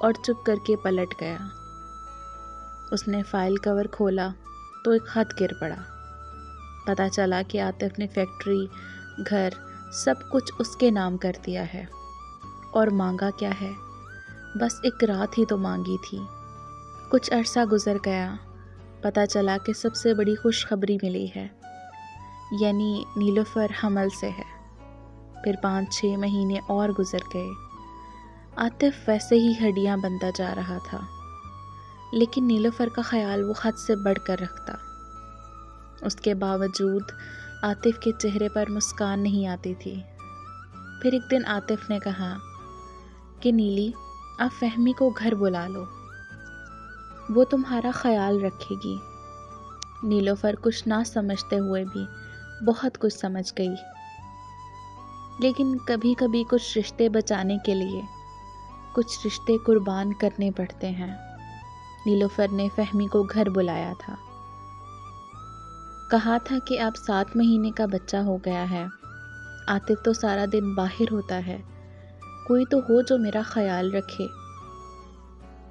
اور چپ کر کے پلٹ گیا۔ اس نے فائل کور کھولا تو ایک خط گر پڑا۔ پتہ چلا کہ عاطف نے فیکٹری، گھر، سب کچھ اس کے نام کر دیا ہے۔ اور مانگا کیا ہے؟ بس ایک رات ہی تو مانگی تھی۔ کچھ عرصہ گزر گیا، پتہ چلا کہ سب سے بڑی خوشخبری ملی ہے، یعنی نیلوفر حمل سے ہے۔ پھر 5-6 مہینے اور گزر گئے۔ عاطف ویسے ہی ہڈیاں بنتا جا رہا تھا، لیکن نیلوفر کا خیال وہ حد سے بڑھ کر رکھتا۔ اس کے باوجود عاطف کے چہرے پر مسکان نہیں آتی تھی۔ پھر ایک دن عاطف نے کہا کہ نیلی، آپ فہمی کو گھر بلا لو، وہ تمہارا خیال رکھے گی۔ نیلوفر کچھ نہ سمجھتے ہوئے بھی بہت کچھ سمجھ گئی، لیکن کبھی کبھی کچھ رشتے بچانے کے لیے کچھ رشتے قربان کرنے پڑتے ہیں۔ نیلوفر نے فہمی کو گھر بلایا تھا، کہا تھا کہ اب 7 مہینے کا بچہ ہو گیا ہے، عاطف تو سارا دن باہر ہوتا ہے، کوئی تو ہو جو میرا خیال رکھے۔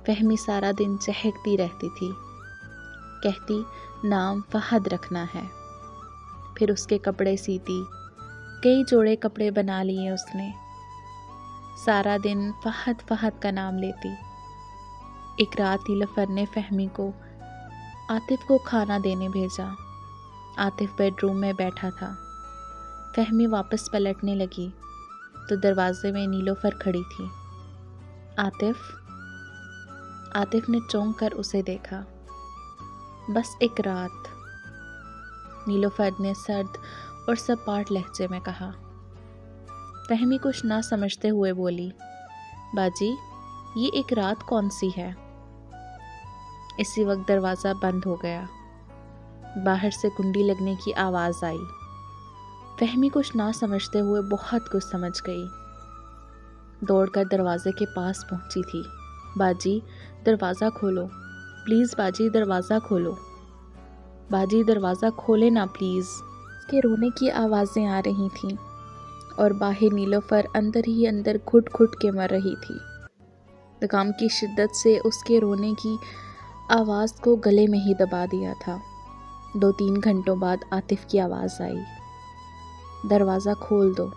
فہمی سارا دن چہکتی رہتی تھی، کہتی نام فہد رکھنا ہے۔ پھر اس کے کپڑے سیتی، کئی جوڑے کپڑے بنا لیے اس نے، سارا دن فہد فہد کا نام لیتی۔ ایک رات نیلوفر نے فہمی کو عاطف کو کھانا دینے بھیجا۔ عاطف بیڈ روم میں بیٹھا تھا۔ فہمی واپس پلٹنے لگی تو دروازے میں نیلوفر کھڑی تھی۔ عاطف نے چونک کر اسے دیکھا۔ بس ایک رات، نیلوفر نے سرد اور سپاٹ لہجے میں کہا۔ فہمی کچھ نہ سمجھتے ہوئے بولی، باجی یہ ایک رات کون سی ہے؟ اسی وقت دروازہ بند ہو گیا۔ باہر سے کنڈی لگنے کی آواز آئی۔ فہمی کچھ نہ سمجھتے ہوئے بہت کچھ سمجھ گئی۔ دوڑ کر دروازے کے پاس پہنچی تھی۔ باجی دروازہ کھولو، پلیز باجی دروازہ کھولو، باجی دروازہ کھولے نا پلیز۔ اس کے رونے کی آوازیں آ رہی تھیں اور باہر نیلوفر اندر ہی اندر گھٹ گھٹ کے مر رہی تھی۔ زکام کی شدت سے اس کے رونے کی آواز کو گلے میں ہی دبا دیا تھا۔ 2-3 گھنٹوں بعد عاطف کی آواز آئی، دروازہ کھول دو۔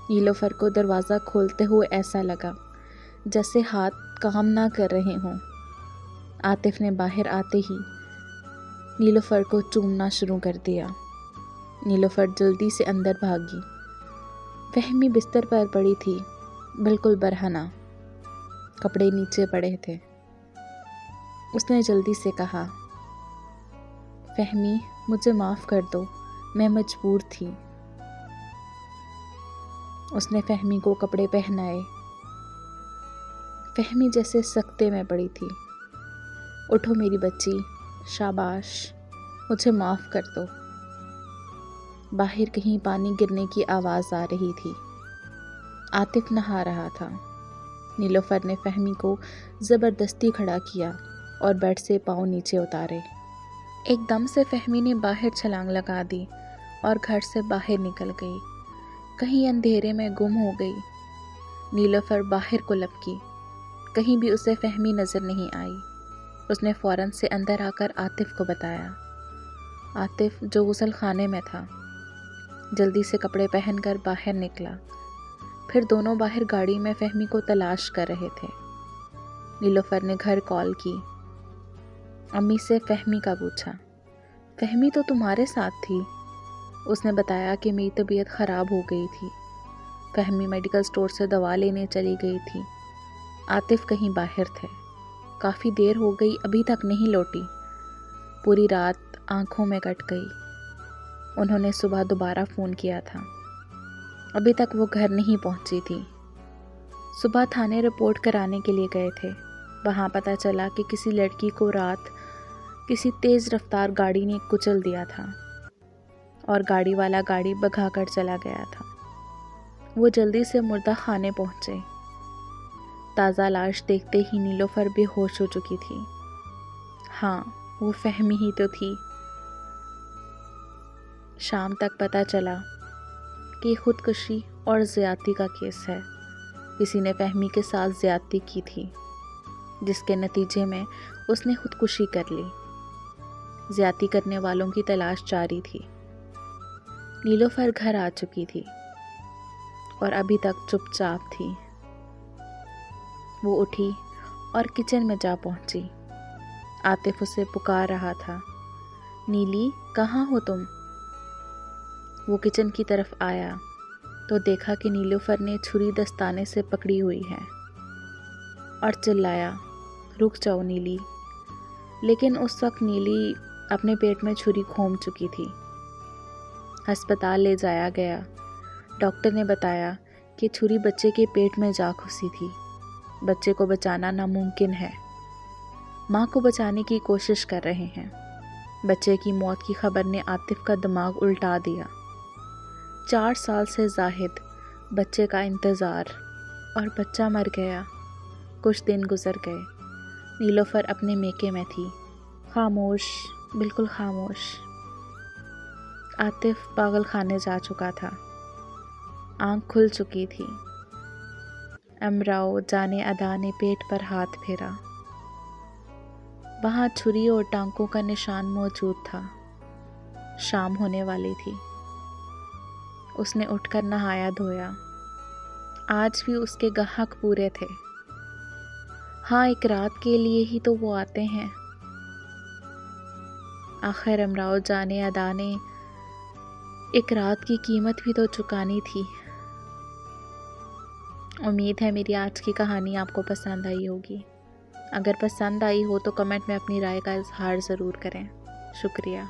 نیلوفر کو دروازہ کھولتے ہوئے ایسا لگا جیسے ہاتھ کام نہ کر رہے ہوں۔ عاطف نے باہر آتے ہی نیلوفر کو چومنا شروع کر دیا۔ نیلوفر جلدی سے اندر بھاگی۔ فہمی بستر پر پڑی تھی، بالکل برہنہ، کپڑے نیچے پڑے تھے۔ اس نے جلدی سے کہا، فہمی مجھے معاف کر دو، میں مجبور تھی۔ اس نے فہمی کو کپڑے پہنائے۔ فہمی جیسے سکتے میں پڑی تھی۔ اٹھو میری بچی، شاباش، مجھے معاف کر دو۔ باہر کہیں پانی گرنے کی آواز آ رہی تھی۔ عاطف نہا رہا تھا۔ نیلوفر نے فہمی کو زبردستی کھڑا کیا اور بیڈ سے پاؤں نیچے اتارے۔ ایک دم سے فہمی نے باہر چھلانگ لگا دی اور گھر سے باہر نکل گئی، کہیں اندھیرے میں گم ہو گئی۔ نیلوفر باہر کو لپکی، کہیں بھی اسے فہمی نظر نہیں آئی۔ اس نے فوراً سے اندر آ کر عاطف کو بتایا۔ عاطف جو غسل خانے میں تھا، جلدی سے کپڑے پہن کر باہر نکلا۔ پھر دونوں باہر گاڑی میں فہمی کو تلاش کر رہے تھے۔ نیلوفر نے گھر کال کی، امی سے فہمی کا پوچھا۔ فہمی تو تمہارے ساتھ تھی۔ اس نے بتایا کہ میری طبیعت خراب ہو گئی تھی، فہمی میڈیکل سٹور سے دوا لینے چلی گئی تھی، عاطف کہیں باہر تھے، کافی دیر ہو گئی ابھی تک نہیں لوٹی، پوری رات آنکھوں میں کٹ گئی۔ انہوں نے صبح دوبارہ فون کیا تھا، ابھی تک وہ گھر نہیں پہنچی تھی۔ صبح تھانے رپورٹ کرانے کے لیے گئے تھے۔ وہاں پتہ چلا کہ کسی لڑکی کو رات کسی تیز رفتار گاڑی نے کچل دیا تھا اور گاڑی والا گاڑی بھگا کر چلا گیا تھا۔ وہ جلدی سے مردہ خانے پہنچے۔ تازہ لاش دیکھتے ہی نیلوفر بے ہوش ہو چکی تھی۔ ہاں، وہ فہمی ہی تو تھی۔ شام تک پتہ چلا کہ خودکشی اور زیادتی کا کیس ہے۔ کسی نے فہمی کے ساتھ زیادتی کی تھی، جس کے نتیجے میں اس نے خودکشی کر لی۔ زیادتی کرنے والوں کی تلاش جاری تھی۔ نیلوفر گھر آ چکی تھی اور ابھی تک چپ چاپ تھی۔ وہ اٹھی اور کچن میں جا پہنچی۔ عاطف اسے پکار رہا تھا، نیلی کہاں ہو تم؟ وہ کچن کی طرف آیا تو دیکھا کہ نیلوفر نے چھری دستانے سے پکڑی ہوئی ہے اور چلایا، رک جاؤ نیلی۔ لیکن اس وقت نیلی اپنے پیٹ میں چھری گھوم چکی تھی۔ ہسپتال لے جایا گیا۔ ڈاکٹر نے بتایا کہ چھری بچے کے پیٹ میں جا گھسی تھی۔ بچے کو بچانا ناممکن ہے۔ ماں کو بچانے کی کوشش کر رہے ہیں۔ بچے کی موت کی خبر نے عاطف کا دماغ الٹا دیا۔ 4 سال سے زاہد بچے کا انتظار، اور بچہ مر گیا۔ کچھ دن گزر گئے۔ نیلوفر اپنے میکے میں تھی، خاموش، بالکل خاموش۔ عاطف پاگل خانے جا چکا تھا۔ آنکھ کھل چکی تھی۔ امراؤ جانے ادا نے پیٹ پر ہاتھ پھیرا۔ وہاں چھری اور ٹانکوں کا نشان موجود تھا۔ شام ہونے والی تھی۔ اس نے اٹھ کر نہایا دھویا۔ آج بھی اس کے گاہک پورے تھے۔ ہاں، ایک رات کے لیے ہی تو وہ آتے ہیں۔ آخر امراؤ جانے ادا نے ایک رات کی قیمت بھی تو چکانی تھی۔ امید ہے میری آج کی کہانی آپ کو پسند آئی ہوگی۔ اگر پسند آئی ہو تو کمنٹ میں اپنی رائے کا اظہار ضرور کریں۔ شکریہ۔